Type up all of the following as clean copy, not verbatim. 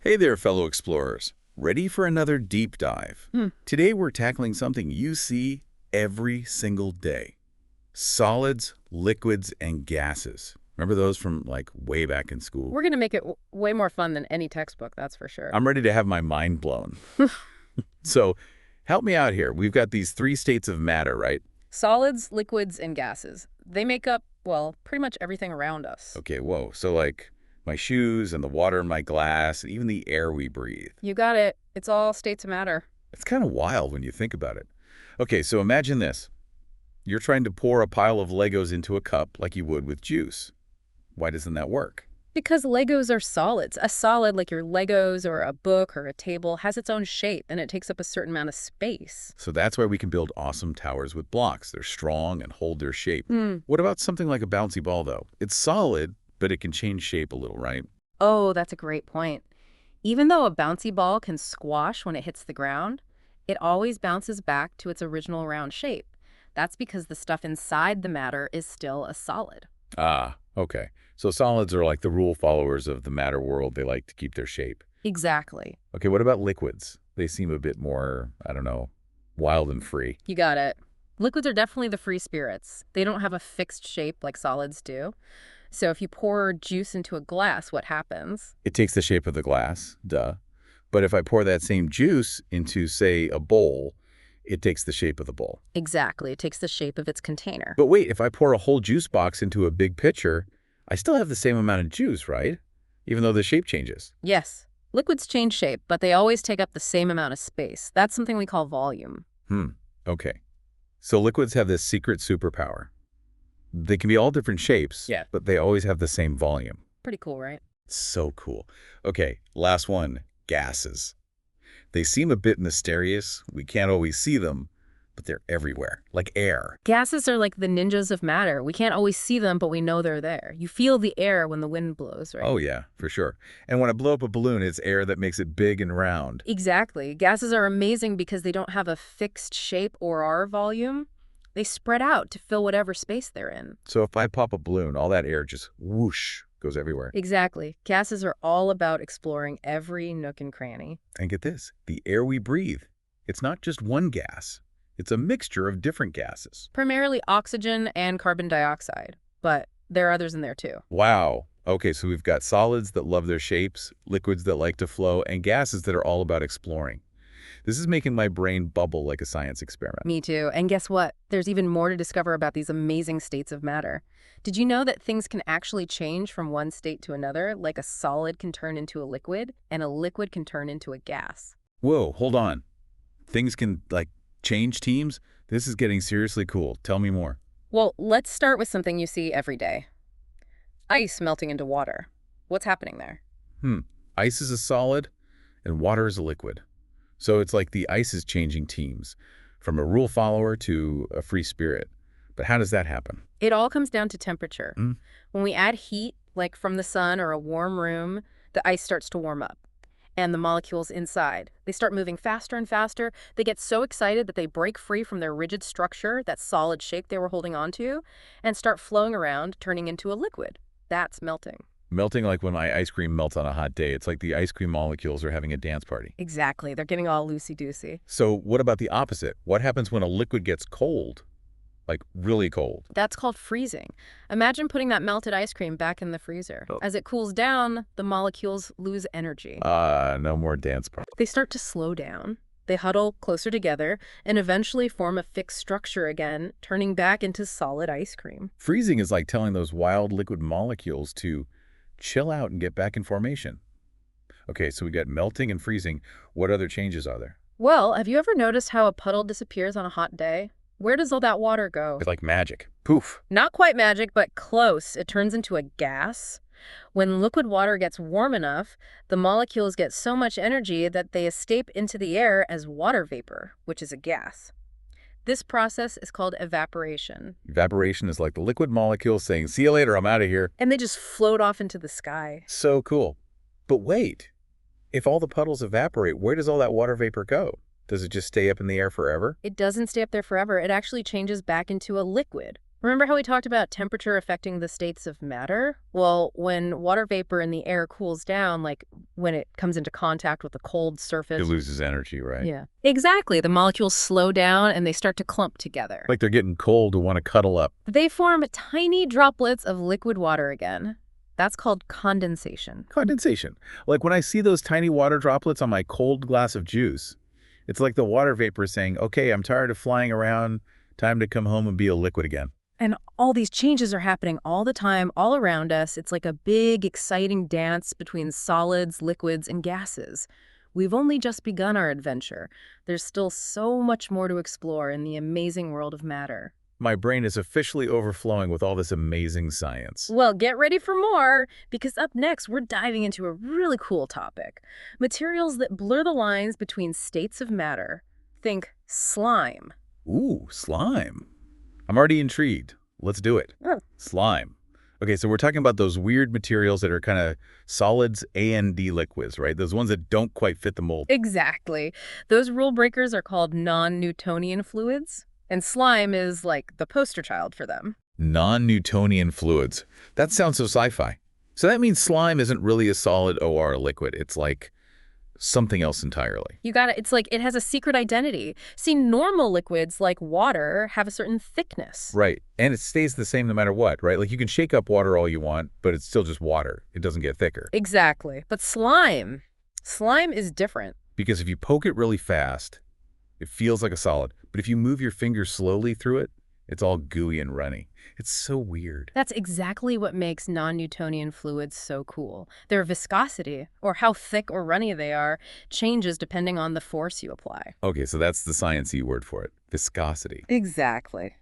Hey there, fellow explorers. Ready for another deep dive? Today we're tackling something you see every single day. Solids, liquids, and gases. Remember those from like way back in school? We're going to make it way more fun than any textbook, that's for sure. I'm ready to have my mind blown. So help me out here. We've got these three states of matter, right? Solids, liquids, and gases. They make up, well, pretty much everything around us. Okay, whoa. So like my shoes and the water in my glass, and even the air we breathe. You got it. It's all states of matter. It's kind of wild when you think about it. Okay, so imagine this. You're trying to pour a pile of Legos into a cup like you would with juice. Why doesn't that work? Because Legos are solids. A solid, like your Legos or a book or a table, has its own shape, and it takes up a certain amount of space. So that's why we can build awesome towers with blocks. They're strong and hold their shape. What about something like a bouncy ball, though? It's solid, but it can change shape a little, right? Oh, that's a great point. Even though a bouncy ball can squash when it hits the ground, it always bounces back to its original round shape. That's because the stuff inside the matter is still a solid. Ah, okay. So solids are like the rule followers of the matter world. They like to keep their shape. Exactly. Okay, what about liquids? They seem a bit more, I don't know, wild and free. You got it. Liquids are definitely the free spirits. They don't have a fixed shape like solids do. So if you pour juice into a glass, what happens? It takes the shape of the glass, duh. But if I pour that same juice into, say, a bowl, it takes the shape of the bowl. Exactly. It takes the shape of its container. But wait, if I pour a whole juice box into a big pitcher, I still have the same amount of juice, right? Even though the shape changes. Yes. Liquids change shape, but they always take up the same amount of space. That's something we call volume. Okay. So liquids have this secret superpower. They can be all different shapes, Yeah. but they always have the same volume. Pretty cool, right? So cool. Okay, last one, gases. They seem a bit mysterious. We can't always see them, but they're everywhere, like air. Gases are like the ninjas of matter. We can't always see them, but we know they're there. You feel the air when the wind blows, right? Oh yeah, for sure. And when I blow up a balloon, it's air that makes it big and round. Exactly. Gases are amazing because they don't have a fixed shape or our volume. They spread out to fill whatever space they're in. So if I pop a balloon, all that air just whoosh goes everywhere. Exactly. Gases are all about exploring every nook and cranny. And get this, the air we breathe, it's not just one gas. It's a mixture of different gases. Primarily oxygen and carbon dioxide, but there are others in there too. Wow. Okay, so we've got solids that love their shapes, liquids that like to flow, and gases that are all about exploring. This is making my brain bubble like a science experiment. Me too. And guess what? There's even more to discover about these amazing states of matter. Did you know that things can actually change from one state to another, like a solid can turn into a liquid, and a liquid can turn into a gas? Whoa, hold on. Things can, like, change teams? This is getting seriously cool. Tell me more. Well, let's start with something you see every day. Ice melting into water. What's happening there? Ice is a solid, and water is a liquid. So it's like the ice is changing teams, from a rule follower to a free spirit. But how does that happen? It all comes down to temperature. When we add heat, like from the sun or a warm room, the ice starts to warm up. And the molecules inside, they start moving faster and faster. They get so excited that they break free from their rigid structure, that solid shape they were holding on to, and start flowing around, turning into a liquid. That's melting. Melting like when my ice cream melts on a hot day. It's like the ice cream molecules are having a dance party. Exactly. They're getting all loosey-goosey. So what about the opposite? What happens when a liquid gets cold? Like really cold? That's called freezing. Imagine putting that melted ice cream back in the freezer. As it cools down, the molecules lose energy. No more dance party. They start to slow down. They huddle closer together and eventually form a fixed structure again, turning back into solid ice cream. Freezing is like telling those wild liquid molecules to chill out and get back in formation. Okay, so we got melting and freezing. What other changes are there? Well, have you ever noticed how a puddle disappears on a hot day? Where does all that water go? It's like magic. Poof. Not quite magic, but close. It turns into a gas. When liquid water gets warm enough, the molecules get so much energy that they escape into the air as water vapor, which is a gas. This process is called evaporation. Evaporation is like the liquid molecules saying, see you later, I'm out of here. And they just float off into the sky. So cool. But wait, if all the puddles evaporate, where does all that water vapor go? Does it just stay up in the air forever? It doesn't stay up there forever. It actually changes back into a liquid. Remember how we talked about temperature affecting the states of matter? Well, when water vapor in the air cools down, like when it comes into contact with a cold It surface. loses energy, right? Yeah. Exactly. The molecules slow down and they start to clump together. Like they're getting cold to want to cuddle up. They form tiny droplets of liquid water again. That's called condensation. Condensation. Like when I see those tiny water droplets on my cold glass of juice, it's like the water vapor saying, okay, I'm tired of flying around. Time to come home and be a liquid again. And all these changes are happening all the time, all around us. It's like a big, exciting dance between solids, liquids, and gases. We've only just begun our adventure. There's still so much more to explore in the amazing world of matter. My brain is officially overflowing with all this amazing science. Well, get ready for more, because up next we're diving into a really cool topic. Materials that blur the lines between states of matter. Think slime. Ooh, slime. I'm already intrigued. Let's do it. Oh. Slime. Okay, so we're talking about those weird materials that are kind of solids and liquids, right? Those ones that don't quite fit the mold. Exactly. Those rule breakers are called non-Newtonian fluids, and slime is like the poster child for them. Non-Newtonian fluids. That sounds so sci-fi. So that means slime isn't really a solid or a liquid. It's like something else entirely. You got it. It's like it has a secret identity. See, normal liquids like water have a certain thickness. Right. And it stays the same no matter what, right? Like you can shake up water all you want, but it's still just water. It doesn't get thicker. Exactly. But slime is different. Because if you poke it really fast, it feels like a solid. But if you move your finger slowly through it, it's all gooey and runny. It's so weird. That's exactly what makes non-Newtonian fluids so cool. Their viscosity, or how thick or runny they are, changes depending on the force you apply. Okay, so that's the science-y word for it. Viscosity. Exactly.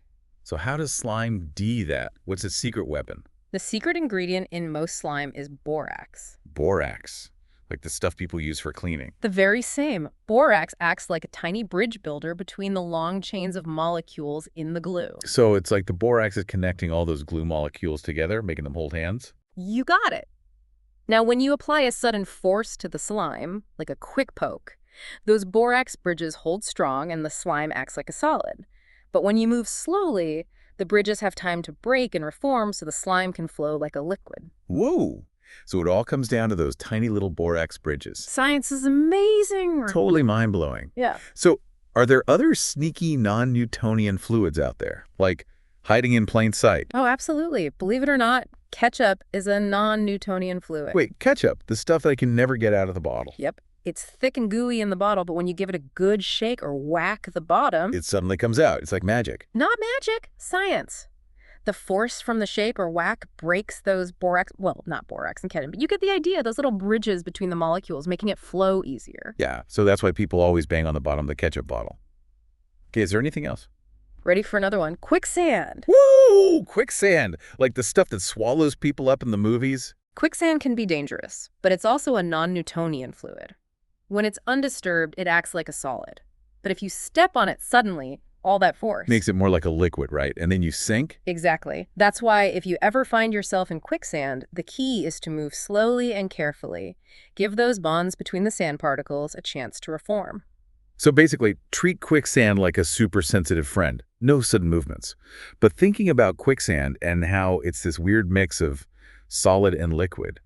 So how does slime do that? What's its secret weapon? The secret ingredient in most slime is borax. Borax. Like the stuff people use for cleaning. The very same. Borax acts like a tiny bridge builder between the long chains of molecules in the glue. So it's like the borax is connecting all those glue molecules together, making them hold hands? You got it. Now, when you apply a sudden force to the slime, like a quick poke, those borax bridges hold strong and the slime acts like a solid. But when you move slowly, the bridges have time to break and reform so the slime can flow like a liquid. Whoa! So it all comes down to those tiny little borax bridges. Science is amazing. Totally mind-blowing. Yeah. So are there other sneaky non-Newtonian fluids out there, like hiding in plain sight? Oh, absolutely. Believe it or not, ketchup is a non-Newtonian fluid. Wait, ketchup, the stuff that I can never get out of the bottle. Yep. It's thick and gooey in the bottle, but when you give it a good shake or whack the bottom... It suddenly comes out. It's like magic. Not magic. Science. The force from the shake or whack breaks those borax, well, not borax and ketchup, but you get the idea, those little bridges between the molecules, making it flow easier. Yeah, so that's why people always bang on the bottom of the ketchup bottle. Okay, is there anything else? Ready for another one? Quicksand. Woo! Quicksand! Like the stuff that swallows people up in the movies? Quicksand can be dangerous, but it's also a non-Newtonian fluid. When it's undisturbed, it acts like a solid. But if you step on it suddenly, all that force Makes it more like a liquid, right? And then you sink? Exactly. That's why if you ever find yourself in quicksand, the key is to move slowly and carefully. Give those bonds between the sand particles a chance to reform. So basically, treat quicksand like a super sensitive friend. No sudden movements. But thinking about quicksand and how it's this weird mix of solid and liquid,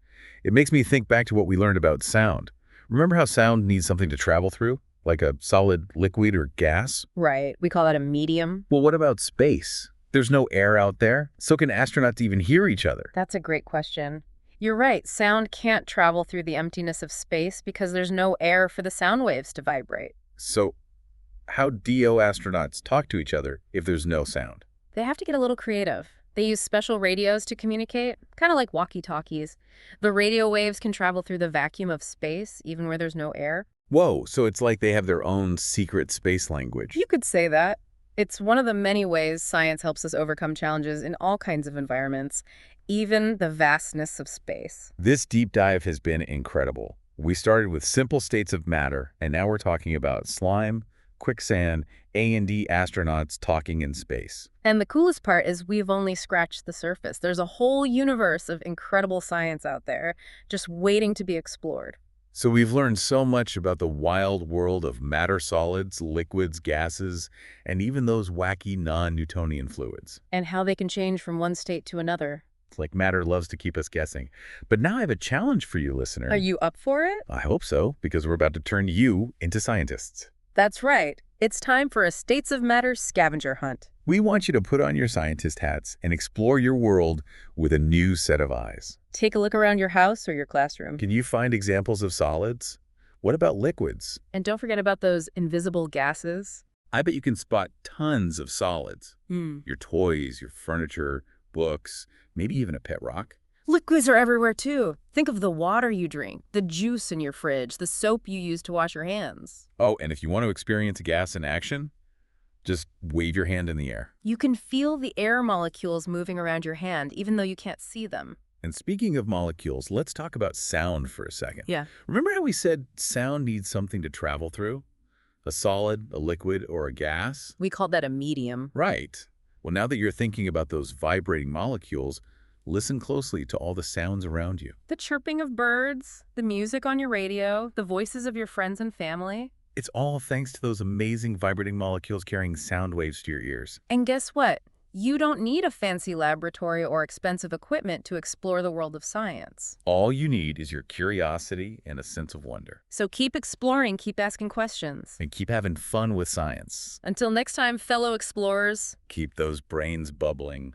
it makes me think back to what we learned about sound. Remember how sound needs something to travel through? Like a solid liquid or gas? Right. We call that a medium. Well, what about space? There's no air out there, so can astronauts even hear each other? That's a great question. You're right. Sound can't travel through the emptiness of space because there's no air for the sound waves to vibrate. So how do astronauts talk to each other if there's no sound? They have to get a little creative. They use special radios to communicate, kind of like walkie-talkies. The radio waves can travel through the vacuum of space, even where there's no air. Whoa, so it's like they have their own secret space language. You could say that. It's one of the many ways science helps us overcome challenges in all kinds of environments, even the vastness of space. This deep dive has been incredible. We started with simple states of matter, and now we're talking about slime, quicksand, A&D astronauts talking in space. And the coolest part is we've only scratched the surface. There's a whole universe of incredible science out there just waiting to be explored. So we've learned so much about the wild world of matter solids, liquids, gases, and even those wacky non-Newtonian fluids. And how they can change from one state to another. It's like matter loves to keep us guessing. But now I have a challenge for you, Are listener. you up for it? I hope so, because we're about to turn you into scientists. That's right. It's time for a States of Matter scavenger hunt. We want you to put on your scientist hats and explore your world with a new set of eyes. Take a look around your house or your classroom. Can you find examples of solids? What about liquids? And don't forget about those invisible gases. I bet you can spot tons of solids. Your toys, your furniture, books, maybe even a pet rock. Liquids are everywhere too. Think of the water you drink, the juice in your fridge, the soap you use to wash your hands. Oh, and if you want to experience gas in action, just wave your hand in the air. You can feel the air molecules moving around your hand, even though you can't see them. And speaking of molecules, let's talk about sound for a second. Yeah. Remember how we said sound needs something to travel through? A solid, a liquid, or a gas? We call that a medium. Right. Well, now that you're thinking about those vibrating molecules, listen closely to all the sounds around you. The chirping of birds, the music on your radio, the voices of your friends and family. It's all thanks to those amazing vibrating molecules carrying sound waves to your ears. And guess what? You don't need a fancy laboratory or expensive equipment to explore the world of science. All you need is your curiosity and a sense of wonder. So keep exploring, keep asking questions. And keep having fun with science. Until next time, fellow explorers. Keep those brains bubbling.